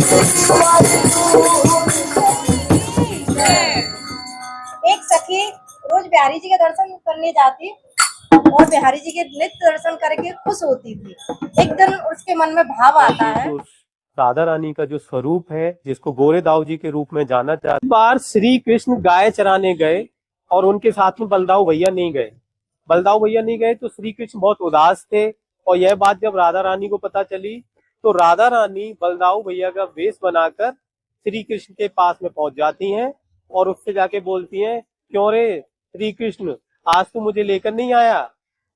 एक सखी रोज बिहारी जी के दर्शन करने जाती और बिहारी जी के नित्य दर्शन करके खुश होती थी। एक दिन उसके मन में भाव आता है। राधा रानी का जो स्वरूप है, जिसको गोरे दाऊ जी के रूप में जाना जाता है। बार श्री कृष्ण गाय चराने गए और उनके साथ में बलदाऊ भैया नहीं गए। बलदाऊ भैया नहीं गए तो श्री कृष्ण बहुत उदास थे। और यह बात जब राधा रानी को पता चली तो राधा रानी बलदाऊ भैया का वेश बनाकर श्री कृष्ण के पास में पहुंच जाती हैं और उससे जाके बोलती हैं, क्यों रे श्री कृष्ण, आज तू मुझे लेकर नहीं आया।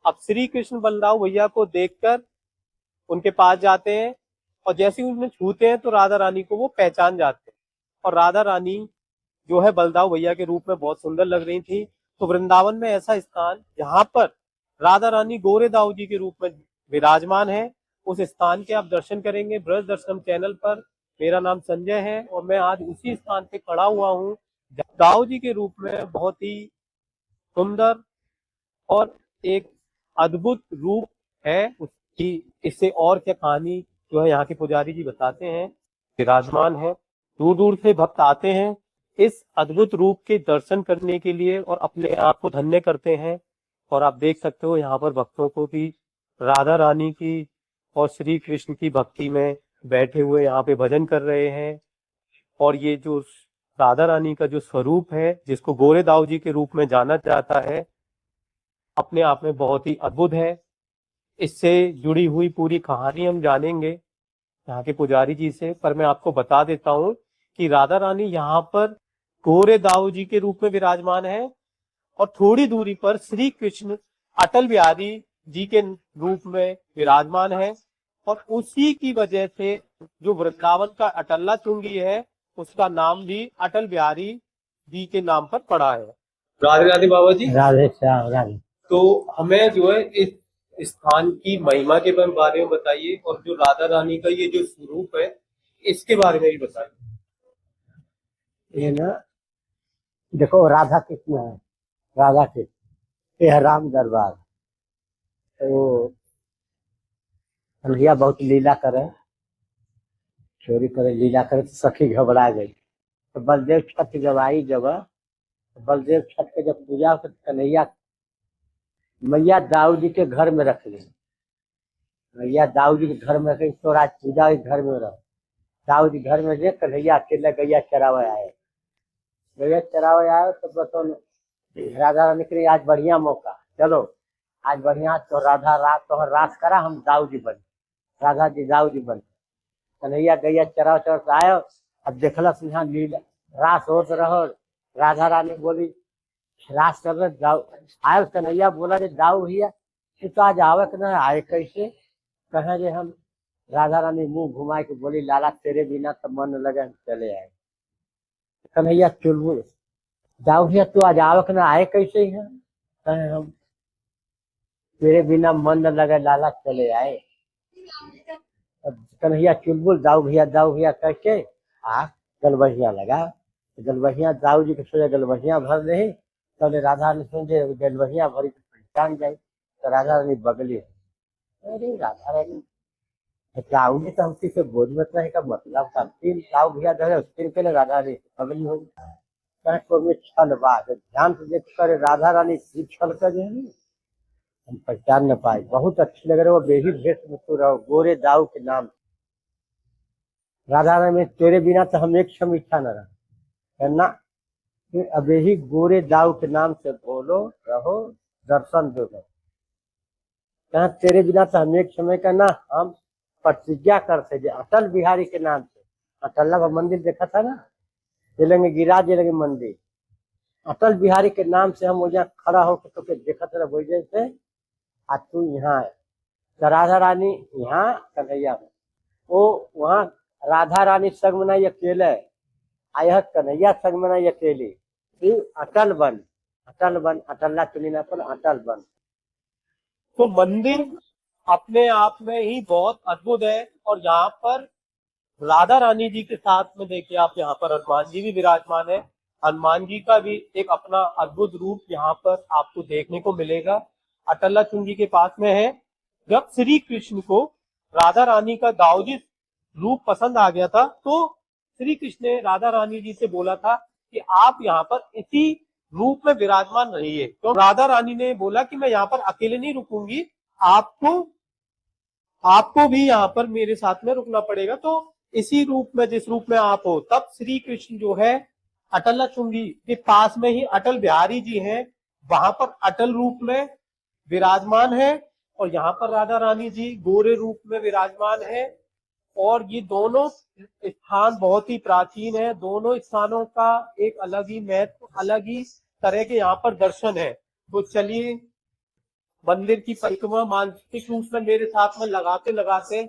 अब श्री कृष्ण बलदाऊ भैया को देखकर उनके पास जाते हैं और जैसे ही उन्हें छूते हैं तो राधा रानी को वो पहचान जाते हैं। और राधा रानी जो है बलदाऊ भैया के रूप में बहुत सुंदर लग रही थी। तो वृंदावन में ऐसा स्थान जहां पर राधा रानी गोरे दाऊ जी के रूप में विराजमान है, उस स्थान के आप दर्शन करेंगे ब्रज दर्शनम चैनल पर। मेरा नाम संजय है और मैं आज उसी स्थान पे खड़ा हुआ हूँ। दाऊ जी के रूप में बहुत ही सुंदर और एक अद्भुत रूप है उसकी। इससे और क्या कहानी जो है यहाँ के पुजारी जी बताते हैं, विराजमान है। दूर दूर से भक्त आते हैं इस अद्भुत रूप के दर्शन करने के लिए और अपने आप को धन्य करते हैं। और आप देख सकते हो यहाँ पर भक्तों को भी राधा रानी की और श्री कृष्ण की भक्ति में बैठे हुए यहाँ पे भजन कर रहे हैं। और ये जो राधा रानी का जो स्वरूप है, जिसको गोरे दाऊ जी के रूप में जाना जाता है, अपने आप में बहुत ही अद्भुत है। इससे जुड़ी हुई पूरी कहानी हम जानेंगे यहाँ के पुजारी जी से। पर मैं आपको बता देता हूँ कि राधा रानी यहाँ पर गोरे दाऊ जी के रूप में विराजमान है और थोड़ी दूरी पर श्री कृष्ण अटल बिहारी जी के रूप में विराजमान है। और उसी की वजह से जो वृंदावन का अटल्ला चुंगी है, उसका नाम भी अटल बिहारी जी के नाम पर पड़ा है। राधे राधे बाबा जी। राधे श्याम राधे। तो हमें जो है इस स्थान की महिमा के बारे में बताइए और जो राधा रानी का ये जो स्वरूप है इसके बारे में भी बताइए। ये ना देखो, राधा कृष्ण है, राधा कृष्ण, ये राम दरबार। तो कन्हैया बहुत लीला करे, चोरी करे, लीला करे तो सखी घबरा गई। तो बलदेव छठ जब आई जगह, तो बलदेव छठ के जब पूजा तो कन्हैया मैया दाऊ जी के घर में रख ली। मैया दाऊ जी के घर में रखी तो आज पूजा के घर में रह। दाऊ जी घर में देख कन्हैया अकेला गैया चरावे आए। गैया चरावे आए तो बताओ राधा रानी के लिए आज बढ़िया मौका, चलो आज बढ़िया तो राधा रात तो रास करा, हम दाऊ जी बन, राधा जी दाऊ जी बन। कन्हैया गैया चराव चराव आयो। अब देखलस यहाँ लीला रास होत रहो। राधा रानी बोली रास कर रहे दाऊ आयो। कन्हैया बोला जे दाऊ भैया तू तो आज आवे के ना आए कैसे। कहे जे हम, राधा रानी मुंह घुमा के बोली लाला तेरे बिना तो मन लगे, हम चले आए। कन्हैया चुलबुल दाऊ भैया तू आज आवे के ना आए कैसे है। कहे हम तेरे बिना मन न लगे लाला चले आए। कन्हैया चुलबुल दाऊ भैया करके आ गलबहिया लगा। गलबहिया दाऊ जी के सोचे गलबहिया भर रही। तब राधा रानी समझे गलबहिया भरी तो पहचान जाए। तो राधा रानी बगली, अरे राधा रानी दाऊ जी तो हम किसी बोझ में रहे का मतलब था। तीन दाऊ भैया धरे तीन के लिए राधा रानी बगली हो गई। को में छल बात ध्यान से देख कर राधा रानी छल कर जो है हम पहचान न पाए। बहुत अच्छी लग रहे वो बेही भेष में तो रहो गोरे दाऊ के नाम। राधा रानी तेरे बिना तो हम एक क्षण इच्छा न रहा करना। फिर अबे ही गोरे दाऊ के नाम से बोलो रहो दर्शन दो। कहा तेरे बिना तो हम एक समय करना, हम प्रतिज्ञा करते जे अटल बिहारी के नाम से। अटल्ला का मंदिर देखा था ना, ये लगे गिराज ये लगे मंदिर। अटल बिहारी के नाम से हम वहाँ खड़ा होकर तो देखा था वही से आज तू यहाँ है। तो राधा रानी यहाँ कन्हैया में वो वहाँ राधा रानी संग में नहीं अकेले आया, कन्हैया संग में नहीं अकेली। तू अटल बन, अटल बन, अटल्ला चुनी ना पर अटल बन। तो मंदिर अपने आप में ही बहुत अद्भुत है। और यहाँ पर राधा रानी जी के साथ में देखिए आप, यहाँ पर हनुमान जी भी विराजमान है। हनुमान जी का भी एक अपना अद्भुत रूप यहाँ पर आपको देखने को मिलेगा। अटल्ला चुंगी के पास में है। जब श्री कृष्ण को राधा रानी का दाऊ जी रूप पसंद आ गया था, तो श्री कृष्ण ने राधा रानी जी से बोला था कि आप यहाँ पर इसी रूप में विराजमान रहिए। तो राधा रानी ने बोला कि मैं यहाँ पर अकेले नहीं रुकूंगी, आपको भी यहाँ पर मेरे साथ में रुकना पड़ेगा। तो इसी रूप में, जिस रूप में आप हो, तब श्री कृष्ण जो है अटल चुंगी के पास में ही अटल बिहारी जी हैं, वहां पर अटल रूप में विराजमान है, और यहाँ पर राधा रानी जी गोरे रूप में विराजमान है। और ये दोनों स्थान बहुत ही प्राचीन है, दोनों स्थानों का एक अलग ही महत्व, अलग ही तरह के यहाँ पर दर्शन है। तो चलिए मंदिर की परिक्रमा मानसिक रूप में मेरे साथ में लगाते लगाते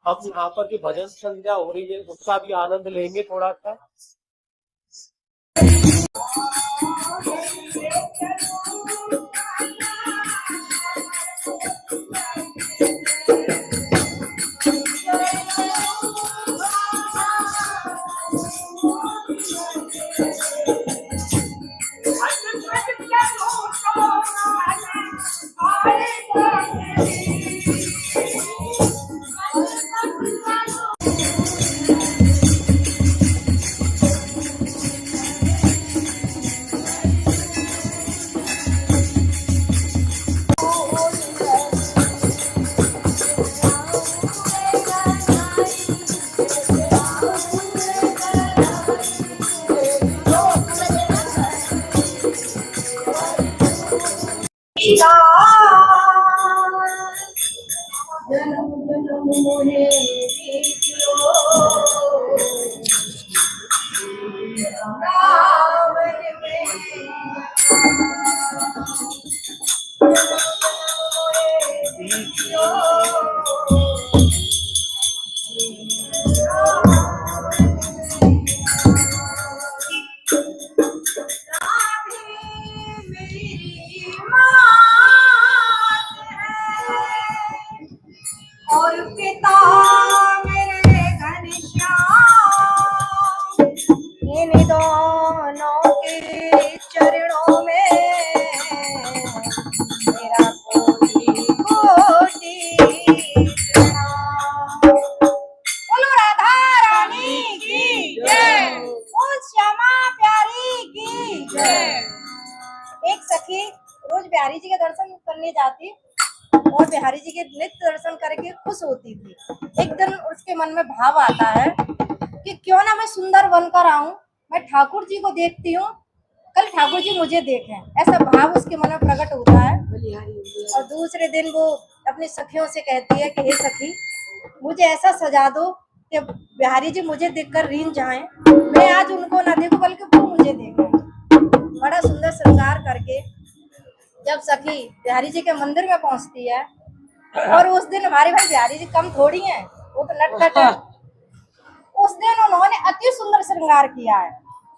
हम यहाँ पर जो भजन संध्या हो रही है उसका भी आनंद लेंगे थोड़ा सा। जन्म जन्म मोहे देखियो रावण में देखियो मेरी मात है और पिता मेरे घनश्याम, इन दोनों के चरणों में मेरा कोटि कोटि प्रणाम। बोलो राधा रानी की जय, बोल श्यामा प्यारी की जय। एक सखी रोज बिहारी जी के दर्शन करने जाती और बिहारी जी के नित्य दर्शन करके खुश होती थी। एक दिन उसके मन में भाव आता है कि क्यों ना मैं सुंदर बनकर आऊं, मैं ठाकुर जी को देखती हूँ, कल ठाकुर जी मुझे देखें, ऐसा भाव उसके मन में प्रकट होता है। और दूसरे दिन वो अपनी सखियों से कहती है कि हे सखी, मुझे ऐसा सजा दो कि बिहारी जी मुझे देखकर रीन जाएं, मैं आज उनको ना देखूं बल्कि वो मुझे देखें। बड़ा सुंदर श्रृंगार करके जब सखी बिहारी जी के मंदिर में पहुंचती है, और उस दिन हमारे भाई बिहारी जी कम थोड़ी हैं, वो तो नटखट है। उस दिन उन्होंने अति सुंदर श्रृंगार किया है,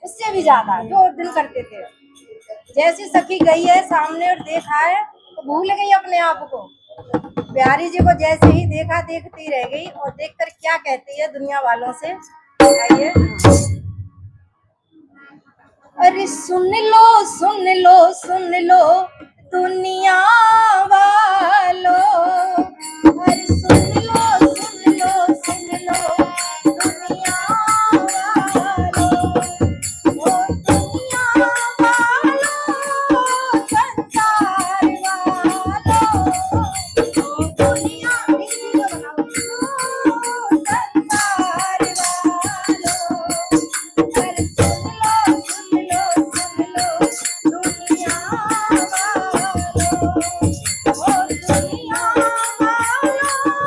उससे भी ज्यादा जो उस दिन करते थे। जैसी सखी गई है सामने और देखा है तो भूल गई अपने आप को। बिहारी जी को जैसे ही देखा देखती रह गई, और देखकर क्या कहती है दुनिया वालों से, आइए। अरे सुन लो सुन लो सुन लो दुनिया वालों, अरे सुन लो सुन लो सुन लो दुनिया वालों, ओ दुनिया वालों संसार वालों, ओ दुनिया संसार वालों, अरे सुन लो दुनिया वालों, ओ दुनिया वालों